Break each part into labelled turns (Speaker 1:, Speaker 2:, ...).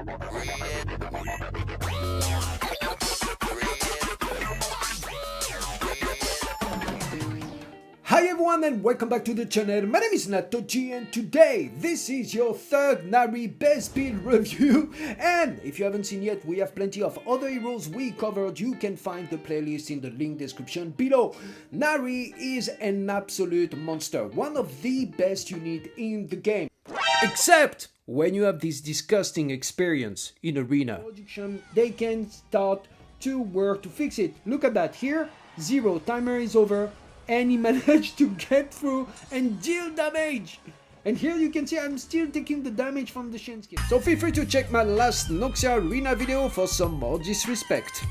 Speaker 1: Hi everyone and welcome back to the channel. My name is Natoji and today this is your third NARI best build review, and if you haven't seen yet, we have plenty of other heroes we covered. You can find the playlist in the link description below. NARI is an absolute monster, one of the best units in the game. Except when you have this disgusting experience in arena. They can start to work to fix it. Look at that here, 0, timer is over. And he managed to get through and deal damage. And here you can see I'm still taking the damage from the Shen skill. So feel free to check my last Noxia Arena video for some more disrespect.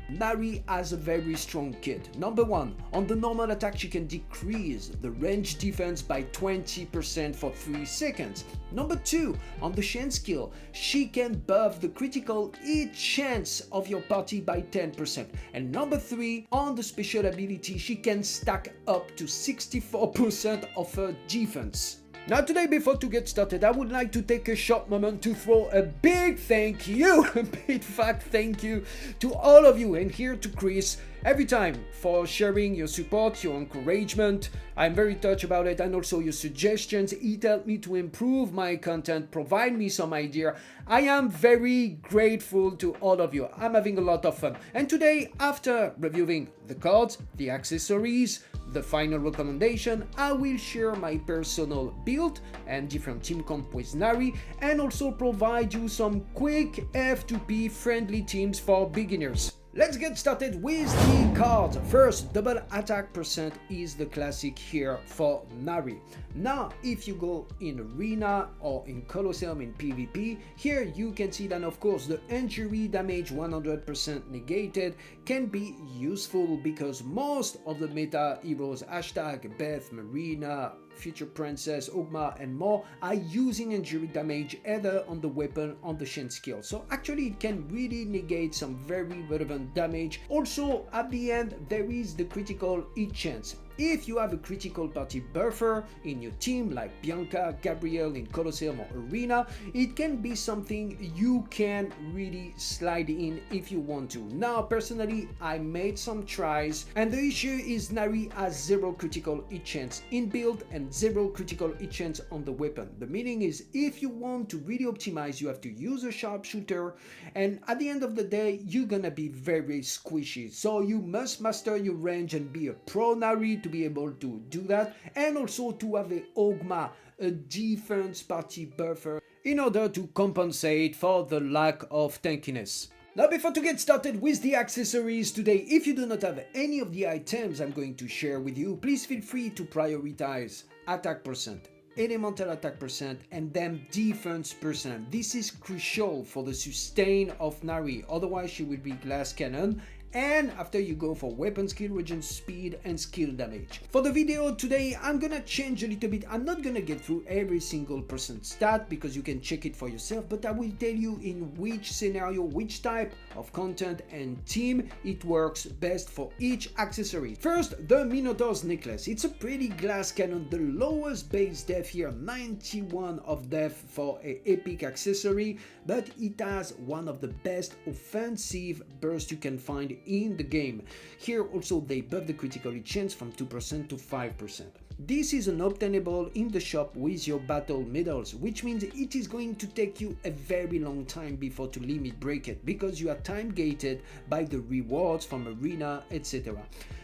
Speaker 1: NARI has a very strong kit. Number 1, on the normal attack she can decrease the range defense by 20% for 3 seconds. Number 2, on the Shen skill, she can buff the critical hit chance of your party by 10%. And number 3, on the special ability, she can stack up to 64% of her defense. Now today, before to get started, I would like to take a short moment to throw a big thank you, a big fat thank you to all of you, and here to Chris every time for sharing your support, your encouragement. I'm very touched about it, and also your suggestions. It helped me to improve my content, provide me some idea. I am very grateful to all of you. I'm having a lot of fun. And today, after reviewing the cards, the accessories, the final recommendation, I will share my personal build and different team comp with NARI, and also provide you some quick F2P friendly teams for beginners. Let's get started with the cards. First, double attack percent is the classic here for NARI. Now, if you go in Arena or in Colosseum in PvP, here you can see that of course the injury damage 100% negated can be useful because most of the meta heroes, hashtag Beth, Marina, Future Princess, Ogma and more, are using injury damage either on the weapon or the Shen skill. So actually it can really negate some very relevant damage. Also at the end there is the critical hit chance. If you have a critical party buffer in your team like Bianca, Gabrielle in Colosseum or Arena, it can be something you can really slide in if you want to. Now personally I made some tries, and the issue is NARI has 0 critical hit chance in build and 0 critical hit chance on the weapon. The meaning is if you want to really optimize, you have to use a sharpshooter, and at the end of the day you're gonna be very squishy. So you must master your range and be a pro NARI to be able to do that, and also to have a Ogma, a defense party buffer, in order to compensate for the lack of tankiness. Now before to get started with the accessories today, if you do not have any of the items I'm going to share with you, please feel free to prioritize attack percent, elemental attack percent, and then defense percent. This is crucial for the sustain of NARI, otherwise she will be glass cannon. And after you go for weapon skill, regen speed and skill damage. For the video today, I'm gonna change a little bit. I'm not gonna get through every single percent stat because you can check it for yourself, but I will tell you in which scenario, which type of content and team it works best for each accessory. First, the Minotaur's necklace. It's a pretty glass cannon, the lowest base def here, 91 of def for an epic accessory, but it has one of the best offensive bursts you can find in the game. Here also they buff the critical hit chance from 2% to 5%. This is an obtainable in the shop with your battle medals, which means it is going to take you a very long time before to limit break it, because you are time gated by the rewards from Arena, etc.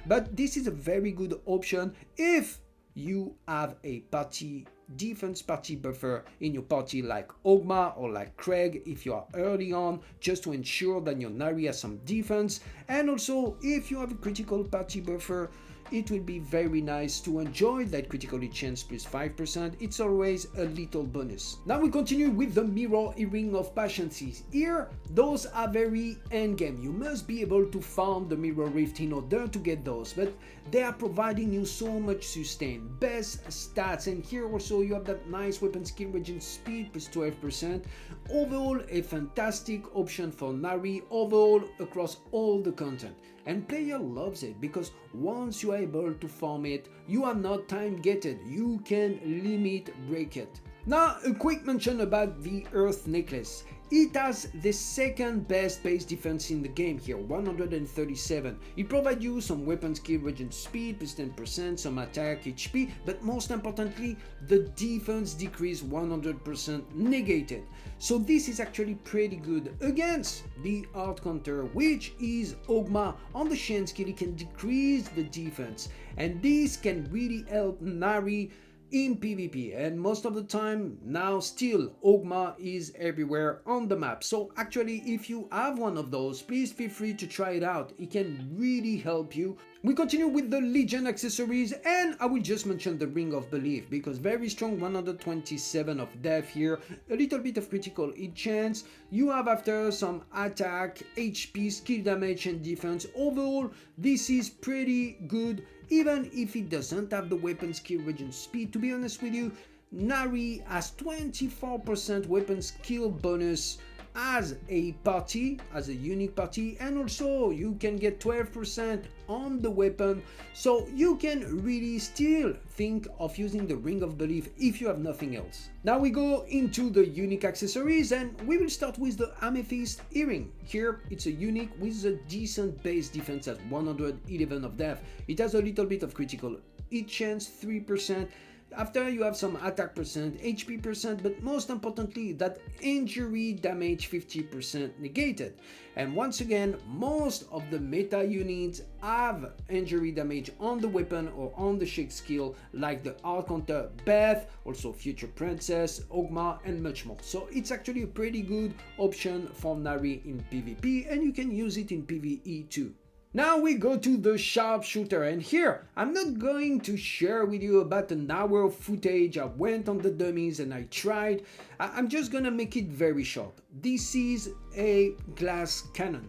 Speaker 1: But this is a very good option if you have a party defense party buffer in your party like Ogma or like Craig if you are early on, just to ensure that your NARI has some defense. And also if you have a critical party buffer, it will be very nice to enjoy that critical hit chance plus 5%. It's always a little bonus. Now we continue with the Mirror Earring of Patience. Here, those are very endgame. You must be able to farm the Mirror Rift in order to get those, but they are providing you so much sustain, best stats, and here also you have that nice weapon skill regen speed plus 12%. Overall, a fantastic option for NARI overall across all the content. And player loves it because once you are able to farm it, you are not time gated, you can limit break it. Now a quick mention about the Earth necklace. It has the second best base defense in the game here, 137. It provides you some weapon skill regen speed plus 10%, some attack HP, but most importantly, the defense decrease 100% negated. So this is actually pretty good against the hard counter, which is Ogma. On the Shen skill, it can decrease the defense, and this can really help Nari in PvP, and most of the time now still Ogma is everywhere on the map. So actually, if you have one of those, please feel free to try it out. It can really help you. We continue with the Legion accessories, and I will just mention the Ring of Belief because very strong, 127 of death here, a little bit of critical hit chance. You have after some attack, HP, skill damage and defense. Overall, this is pretty good, even if it doesn't have the weapon skill regen speed. To be honest with you, Nari has 24% weapon skill bonus as a party, as a unique party, and also you can get 12% on the weapon, so you can really still think of using the Ring of Belief if you have nothing else. Now we go into the unique accessories, and we will start with the Amethyst earring. Here it's a unique with a decent base defense at 111 of death. It has a little bit of critical hit chance, 3%. After you have some attack percent, HP percent, but most importantly that injury damage 50% negated. And once again, most of the meta units have injury damage on the weapon or on the shake skill, like the hard counter Beth, also Future Princess, Ogma, and much more. So it's actually a pretty good option for Nari in PvP, and you can use it in PvE too. Now we go to the sharpshooter, and here I'm not going to share with you about an hour of footage. I went on the dummies and I tried. I'm just gonna make it very short. This is a glass cannon,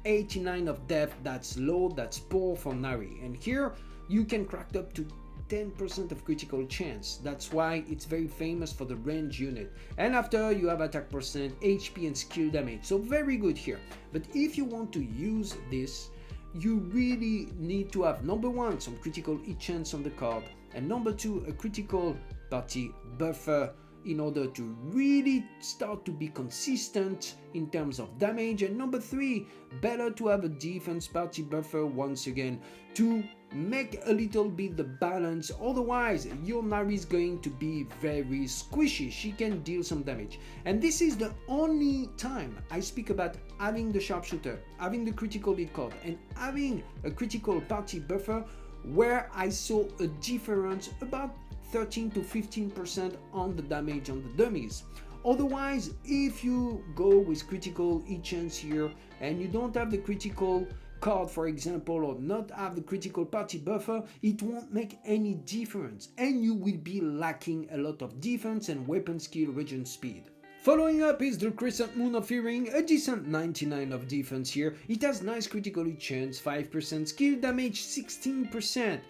Speaker 1: 89 of depth, that's low, that's poor for Nari, and here you can crack up to 10% of critical chance. That's why it's very famous for the range unit. And after you have attack percent, HP and skill damage, so very good here. But if you want to use this, you really need to have number one, some critical hit chance on the card, and number two, a critical party buffer in order to really start to be consistent in terms of damage, and number three, better to have a defense party buffer once again to make a little bit the balance. Otherwise your Nari is going to be very squishy, she can deal some damage. And this is the only time I speak about having the sharpshooter, having the critical hit card, and having a critical party buffer where I saw a difference about 13 to 15% on the damage on the dummies. Otherwise, if you go with critical hit chance here and you don't have the critical card, for example, or not have the critical party buffer, it won't make any difference, and you will be lacking a lot of defense and weapon skill regen speed. Following up is the Crescent Moon of Earring, a decent 99 of defense here. It has nice critical hit chance, 5%, skill damage 16%.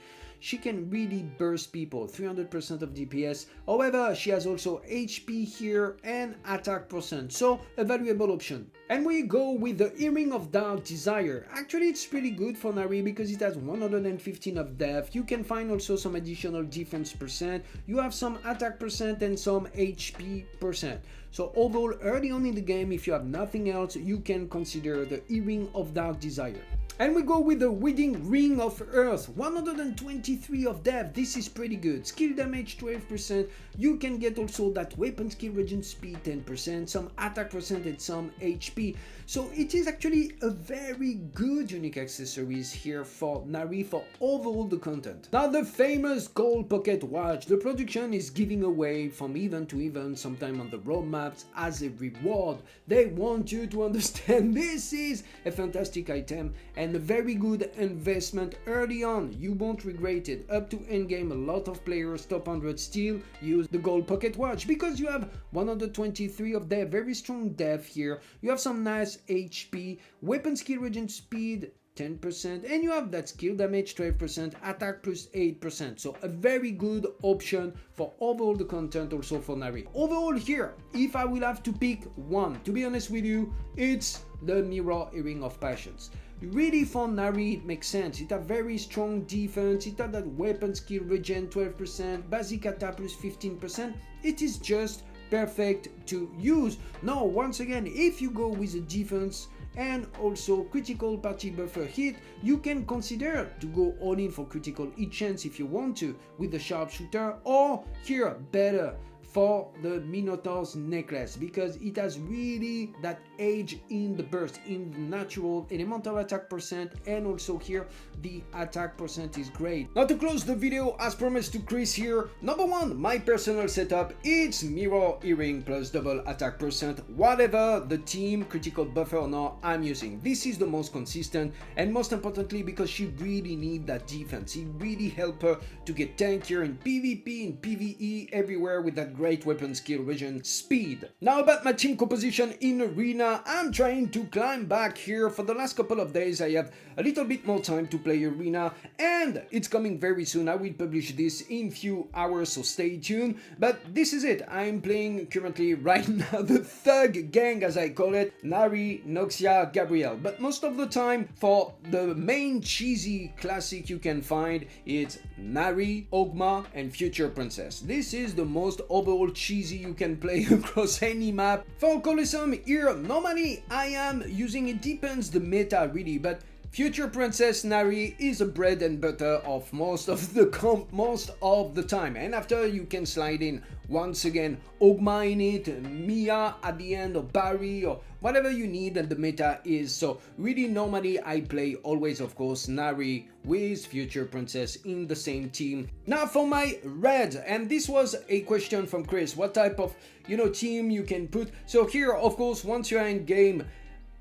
Speaker 1: She can really burst people, 300% of DPS. However, she has also HP here and attack percent, so a valuable option. And we go with the Earring of Dark Desire. Actually, it's pretty good for Nari because it has 115 of depth. You can find also some additional defense percent. You have some attack percent and some HP percent. So overall, early on in the game, if you have nothing else, you can consider the Earring of Dark Desire. And we go with the Wedding Ring of Earth, 123 of depth. This is pretty good. Skill damage 12%. You can get also that weapon skill regen speed 10%, some attack percent and some HP. So it is actually a very good unique accessories here for Nari for overall the content. Now the famous gold pocket watch. The production is giving away from event to event, sometime on the roadmaps as a reward. They want you to understand this is a fantastic item and a very good investment early on. You won't regret it. Up to endgame, a lot of players, top 100, still use the gold pocket watch because you have 123 of their very strong depth here. You have some nice HP, weapon skill regen speed 10%, and you have that skill damage 12%, attack plus 8%. So a very good option for overall the content also for Nari. Overall here, if I will have to pick one, to be honest with you, it's the Mirror Earring of Passions. Really for Nari it makes sense. It has very strong defense, it has that weapon skill regen 12%, basic attack plus 15%. It is just perfect to use. Now, once again, if you go with a defense and also critical party buffer hit, you can consider to go all in for critical hit chance if you want to with the sharpshooter, or here better for the Minotaur's necklace, because it has really that edge in the burst, in the natural elemental attack percent, and also here the attack percent is great. Now to close the video, as promised to Chris here, number one, my personal setup, it's mirror earring plus double attack percent, whatever the team critical buffer or not I'm using. This is the most consistent, and most importantly because she really need that defense. It really help her to get tankier in PvP, in PvE, everywhere with that great weapon skill vision speed. Now about my team composition in arena, I'm trying to climb back here. For the last couple of days I have a little bit more time to play arena, and it's coming very soon. I will publish this in few hours, so stay tuned. But this is it, I'm playing currently right now the Thug gang, as I call it, Nari, Noxia, Gabrielle. But most of the time for the main cheesy classic you can find, it's Nari, Ogma and Future Princess. This is the most overall cheesy you can play across any map. For Colosseum here, normally I am using, it depends the meta really, but Future Princess Nari is a bread and butter of most of the time, and after you can slide in once again Ogma in it, Mia at the end, or Barry, or whatever you need and the meta is. So really normally I play always of course Nari with Future Princess in the same team. Now for my red, and this was a question from Chris, what type of team you can put. So here of course once you're in game,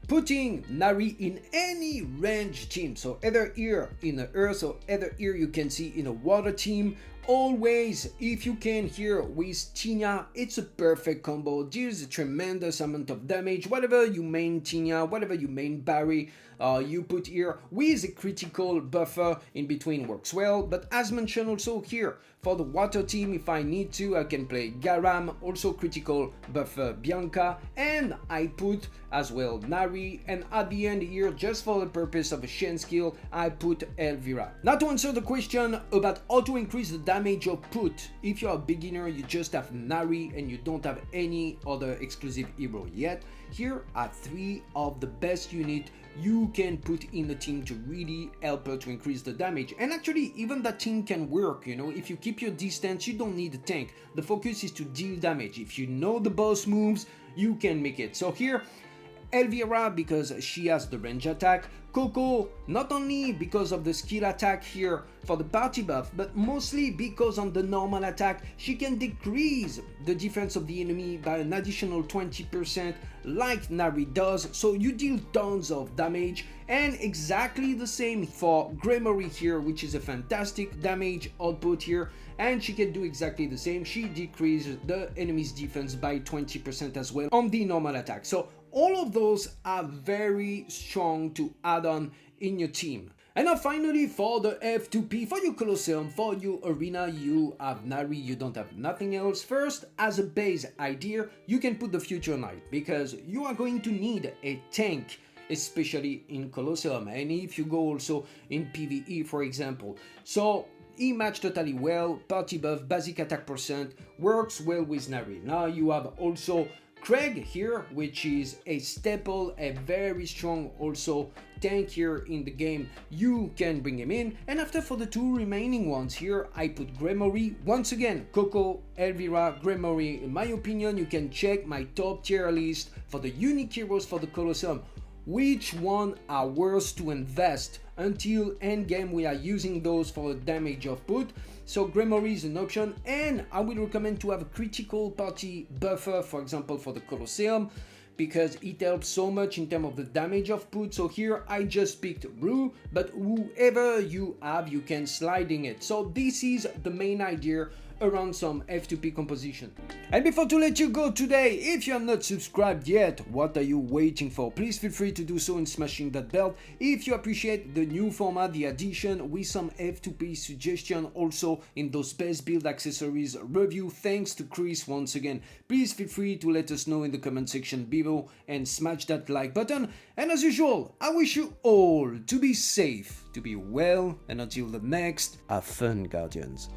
Speaker 1: putting Nari in any range team, so either here in the earth or either here you can see in a water team. Always, if you can here with Tina, it's a perfect combo, deals a tremendous amount of damage. Whatever you main Tina, whatever you main Barry, you put here with a critical buffer in between works well. But as mentioned also here, for the water team, if I need to, I can play Garam, also critical buffer Bianca, and I put as well Nari, and at the end here, just for the purpose of a Shen skill, I put Elvira. Now to answer the question about how to increase the damage output, if you're a beginner, you just have Nari and you don't have any other exclusive hero yet, here are 3 of the best units you can put in the team to really help her to increase the damage. And actually even that team can work, if you keep your distance, you don't need a tank. The focus is to deal damage. If you know the boss moves, you can make it. So here Elvira, because she has the range attack, Coco, not only because of the skill attack here for the party buff, but mostly because on the normal attack, she can decrease the defense of the enemy by an additional 20% like Nari does, so you deal tons of damage. And exactly the same for Gremory here, which is a fantastic damage output here, and she can do exactly the same. She decreases the enemy's defense by 20% as well on the normal attack. So all of those are very strong to add on in your team. And now finally for the F2P, for your Colosseum, for your arena, you have Nari, you don't have nothing else. First, as a base idea, you can put the Future Knight, because you are going to need a tank, especially in Colosseum, and if you go also in PvE for example. So he matched totally well, party buff, basic attack percent, works well with Nari. Now you have also Craig here, which is a staple, a very strong also tank here in the game. You can bring him in. And after for the 2 remaining ones here, I put Gremory. Once again, Coco, Elvira, Gremory. In my opinion, you can check my top tier list for the unique heroes for the Colosseum. Which one are worth to invest? Until endgame we are using those for damage output. So Gremory is an option, and I will recommend to have a critical party buffer, for example for the Colosseum, because it helps so much in terms of the damage output. So here I just picked Rue, but whoever you have, you can slide in it. So this is the main idea around some F2P composition. And before to let you go today, if you are not subscribed yet, what are you waiting for? Please feel free to do so in smashing that bell. If you appreciate the new format, the addition with some F2P suggestion also in those best build accessories review, thanks to Chris once again, please feel free to let us know in the comment section below and smash that like button. And as usual, I wish you all to be safe, to be well, and until the next, have fun, Guardians.